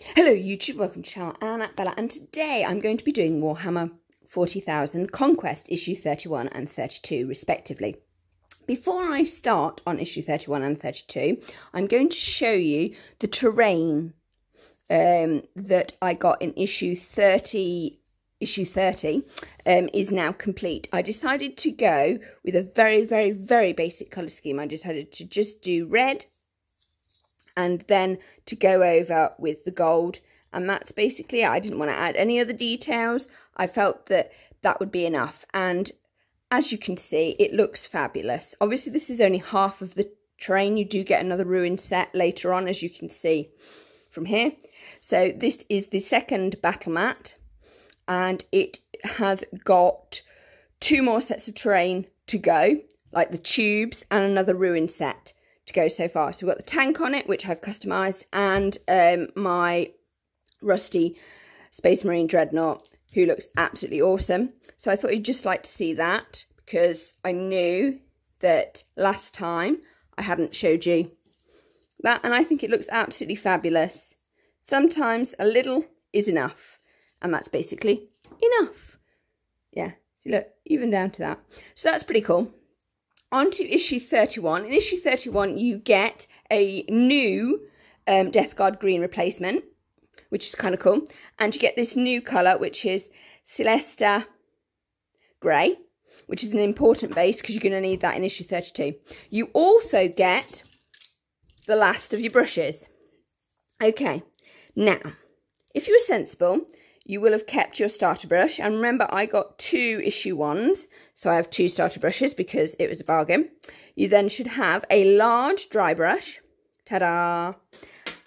Hello YouTube, welcome to channel Anna Bella, and today I'm going to be doing Warhammer 40,000 Conquest Issue 31 and 32 respectively. Before I start on issue 31 and 32, I'm going to show you the terrain that I got in issue 30. Issue 30 is now complete. I decided to go with a very basic colour scheme. I decided to just do red and then to go over with the gold, and that's basically it. I didn't want to add any other details. I felt that that would be enough, and as you can see, it looks fabulous. Obviously this is only half of the terrain. You do get another ruin set later on, as you can see from here. So this is the second battle mat, and it has got 2 more sets of terrain to go, like the tubes and another ruin set to go so far. So we've got the tank on it, which I've customised, and my rusty Space Marine Dreadnought, who looks absolutely awesome. So I thought you'd just like to see that, because I knew that last time I hadn't showed you that, and I think it looks absolutely fabulous. Sometimes a little is enough, and that's basically enough. Yeah, see, look, even down to that. So that's pretty cool. On to issue 31. In issue 31, you get a new Death Guard green replacement, which is kind of cool. And you get this new colour, which is Celesta Grey, which is an important base because you're going to need that in issue 32. You also get the last of your brushes. Okay, now, if you were sensible, you will have kept your starter brush. And remember, I got 2 issue 1s, so I have 2 starter brushes because it was a bargain. You then should have a large dry brush. Ta-da!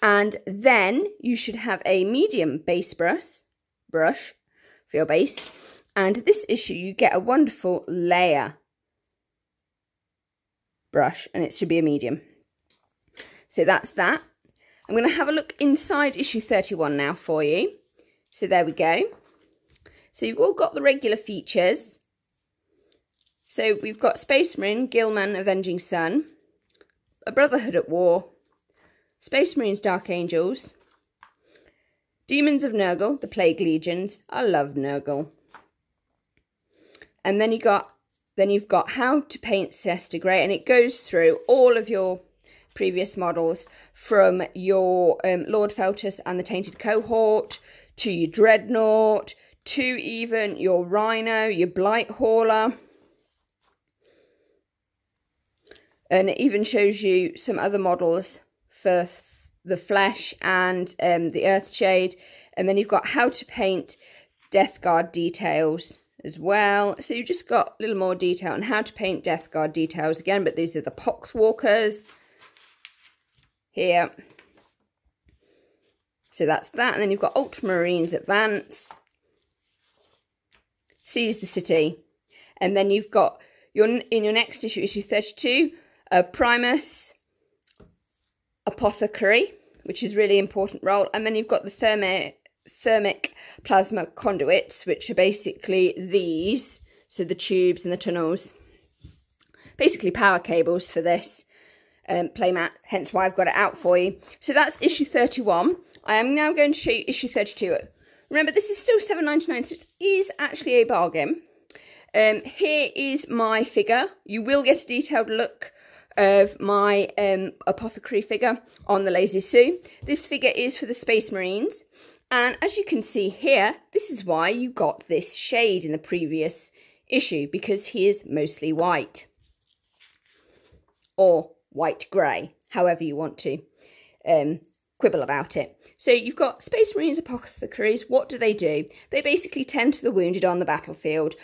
And then you should have a medium base brush for your base. And this issue, you get a wonderful layer brush, and it should be a medium. So that's that. I'm going to have a look inside issue 31 now for you. So there we go. So you've all got the regular features. So we've got Space Marine, Gilman, Avenging Sun, a Brotherhood at War, Space Marines, Dark Angels, Demons of Nurgle, the Plague Legions. I love Nurgle. And then you've got How to Paint Celesta Grey, and it goes through all of your previous models, from your Lord Feltus and the Tainted Cohort, to your Dreadnought, to even your Rhino, your Blight Hauler. And it even shows you some other models for the Flesh and the Earthshade. And then you've got How to Paint Death Guard details as well. So you've just got a little more detail on how to paint Death Guard details again, but these are the Poxwalkers here. So that's that. And then you've got Ultramarines Advance, Seize the City. And then you've got in your next issue, issue 32, Primus Apothecary, which is a really important role. And then you've got the thermic plasma conduits, which are basically these. So the tubes and the tunnels. Basically power cables for this playmat, hence why I've got it out for you. So that's issue 31. I am now going to show you issue 32. Remember, this is still $7.99, so it is actually a bargain. Here is my figure. You will get a detailed look of my apothecary figure on the Lazy Sue. This figure is for the Space Marines, and as you can see here, this is why you got this shade in the previous issue, because he is mostly white, or white grey, however you want to quibble about it. So you've got Space Marines Apothecaries. What do? They basically tend to the wounded on the battlefield,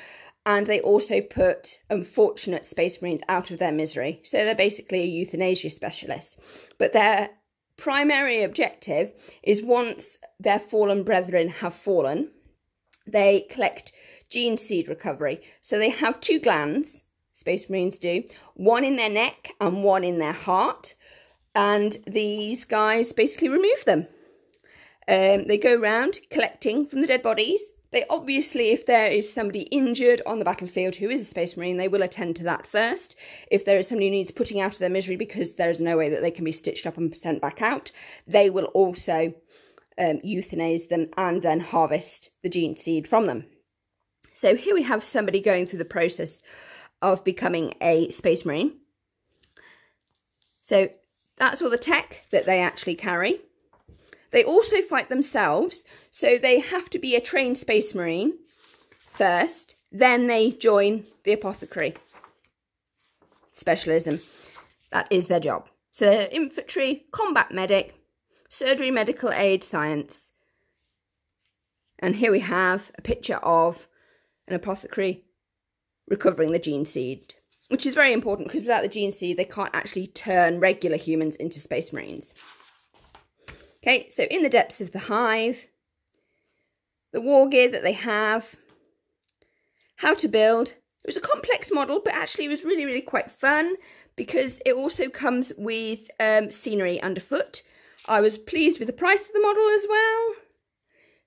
and they also put unfortunate Space Marines out of their misery. So they're basically a euthanasia specialist. But their primary objective is, once their fallen brethren have fallen, they collect gene seed recovery. So they have 2 glands, Space Marines do, one in their neck and one in their heart, and these guys basically remove them. They go around collecting from the dead bodies. They obviously, if there is somebody injured on the battlefield who is a Space Marine, they will attend to that first. If there is somebody who needs putting out of their misery because there is no way that they can be stitched up and sent back out, they will also euthanize them and then harvest the gene seed from them. So here we have somebody going through the process of becoming a Space Marine. So that's all the tech that they actually carry. They also fight themselves, so they have to be a trained Space Marine first, then they join the Apothecary specialism. That is their job. So they're infantry, combat medic, surgery, medical aid, science. And here we have a picture of an apothecary recovering the gene seed, which is very important because without the gene seed, they can't actually turn regular humans into Space Marines. Okay, so in the depths of the Hive, the war gear that they have, how to build. It was a complex model, but actually it was really, really quite fun because it also comes with scenery underfoot. I was pleased with the price of the model as well.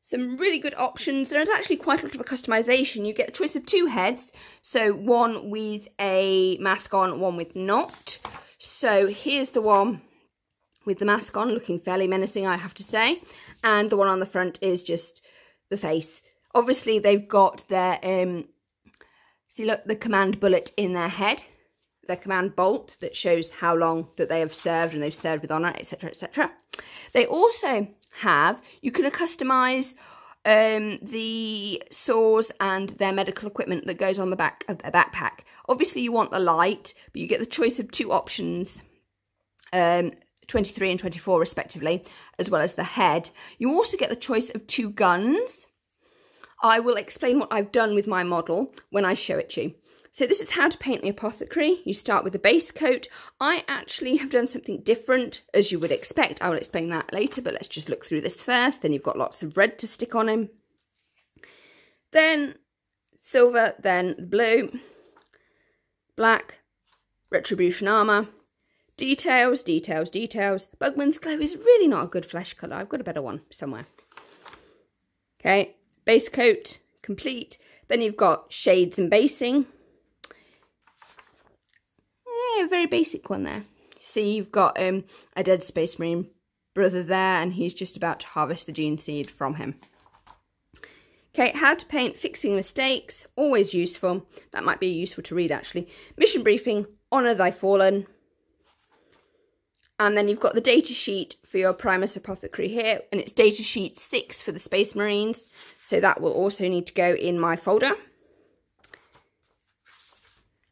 Some really good options. There's actually quite a lot of a customization. You get a choice of 2 heads, so one with a mask on, one with not. So here's the one with the mask on, looking fairly menacing, I have to say. And the one on the front is just the face. Obviously, they've got their, see, look, the command bullet in their head, their command bolt that shows how long that they have served and they've served with honour, etc., etc. They also have, you can customise the saws and their medical equipment that goes on the back of their backpack. Obviously, you want the light, but you get the choice of 2 options, 23 and 24 respectively, as well as the head. You also get the choice of 2 guns. I will explain what I've done with my model when I show it to you. So this is how to paint the Apothecary. You start with the base coat. I actually have done something different, as you would expect. I will explain that later, but let's just look through this first. Then you've got lots of red to stick on him. Then silver, then blue, black, Retribution Armor, details, details, details. Bugman's Glow is really not a good flesh colour. I've got a better one somewhere. Okay, base coat, complete. Then you've got shades and basing. Yeah, a very basic one there. See, you've got a dead Space Marine brother there, and he's just about to harvest the gene seed from him. Okay, how to paint, fixing mistakes, always useful. That might be useful to read, actually. Mission briefing, honour thy fallen. And then you've got the data sheet for your Primus Apothecary here, and it's data sheet 6 for the Space Marines. So that will also need to go in my folder.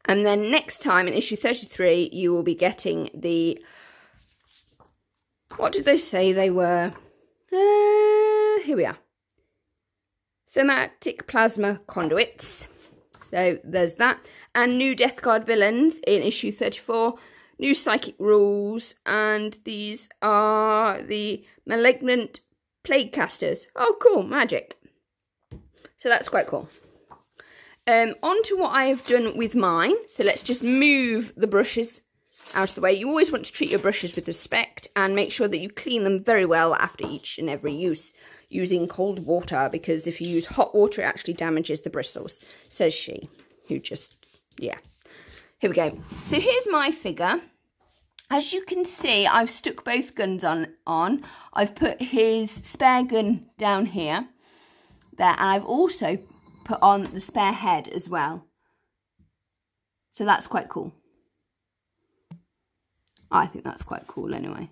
And then next time in issue 33, you will be getting the, what did they say they were? Here we are. Thematic plasma conduits. So there's that. And new Death Guard villains in issue 34. New psychic rules. And these are the malignant plague casters. Oh, cool. Magic. So that's quite cool. On to what I have done with mine. So let's just move the brushes out of the way. You always want to treat your brushes with respect and make sure that you clean them very well after each and every use using cold water, because if you use hot water, it actually damages the bristles, says she, who just, yeah. Here we go. So here's my figure. As you can see, I've stuck both guns on. I've put his spare gun down here, there, and I've also put on the spare head as well. So that's quite cool. I think that's quite cool anyway.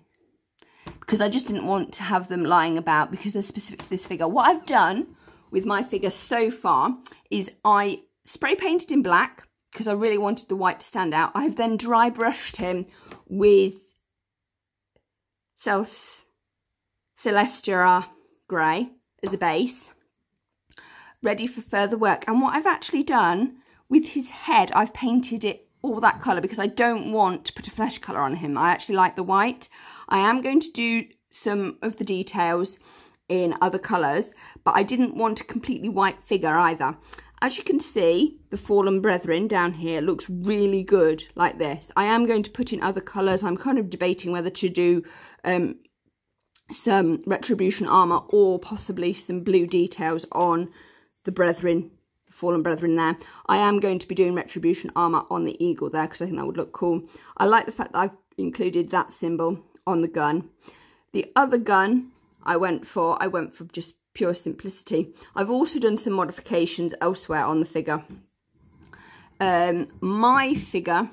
Because I just didn't want to have them lying about because they're specific to this figure. What I've done with my figure so far is I spray painted in black because I really wanted the white to stand out. I've then dry brushed him with Celestia Grey as a base, ready for further work. And what I've actually done with his head, I've painted it all that colour because I don't want to put a flesh colour on him. I actually like the white. I am going to do some of the details in other colours, but I didn't want a completely white figure either. As you can see, the Fallen Brethren down here looks really good like this. I am going to put in other colours. I'm kind of debating whether to do some Retribution Armor or possibly some blue details on the Brethren, the Fallen Brethren there. I am going to be doing Retribution Armor on the eagle there because I think that would look cool. I like the fact that I've included that symbol on the gun. The other gun I went for just pure simplicity. I've also done some modifications elsewhere on the figure. My figure,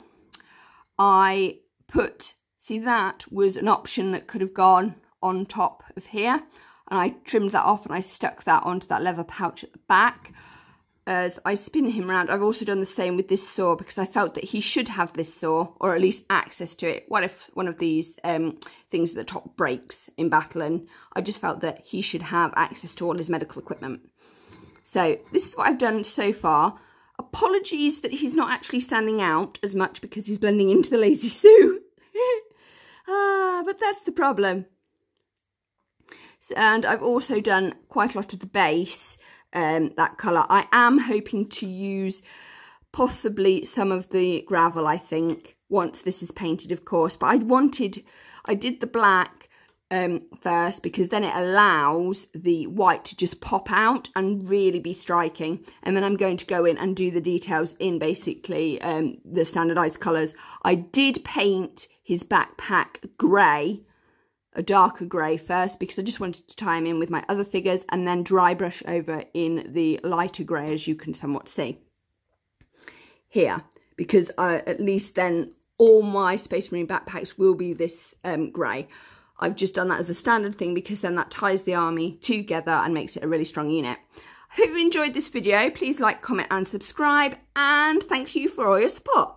I put, see, that was an option that could have gone on top of here, and I trimmed that off and I stuck that onto that leather pouch at the back. As I spin him around, I've also done the same with this saw because I felt that he should have this saw, or at least access to it. What if one of these things at the top breaks in battle? And I just felt that he should have access to all his medical equipment. So this is what I've done so far. Apologies that he's not actually standing out as much because he's blending into the Lazy Sue. But that's the problem. So, and I've also done quite a lot of the base. That colour. I am hoping to use possibly some of the gravel, I think, once this is painted, of course. But I did the black first because then it allows the white to just pop out and really be striking. And then I'm going to go in and do the details in basically the standardised colours. I did paint his backpack grey, a darker grey first, because I just wanted to tie him in with my other figures, and then dry brush over in the lighter grey, as you can somewhat see here, because at least then all my Space Marine backpacks will be this grey. I've just done that as a standard thing because then that ties the army together and makes it a really strong unit. I hope you enjoyed this video. Please like, comment and subscribe, and thank you for all your support.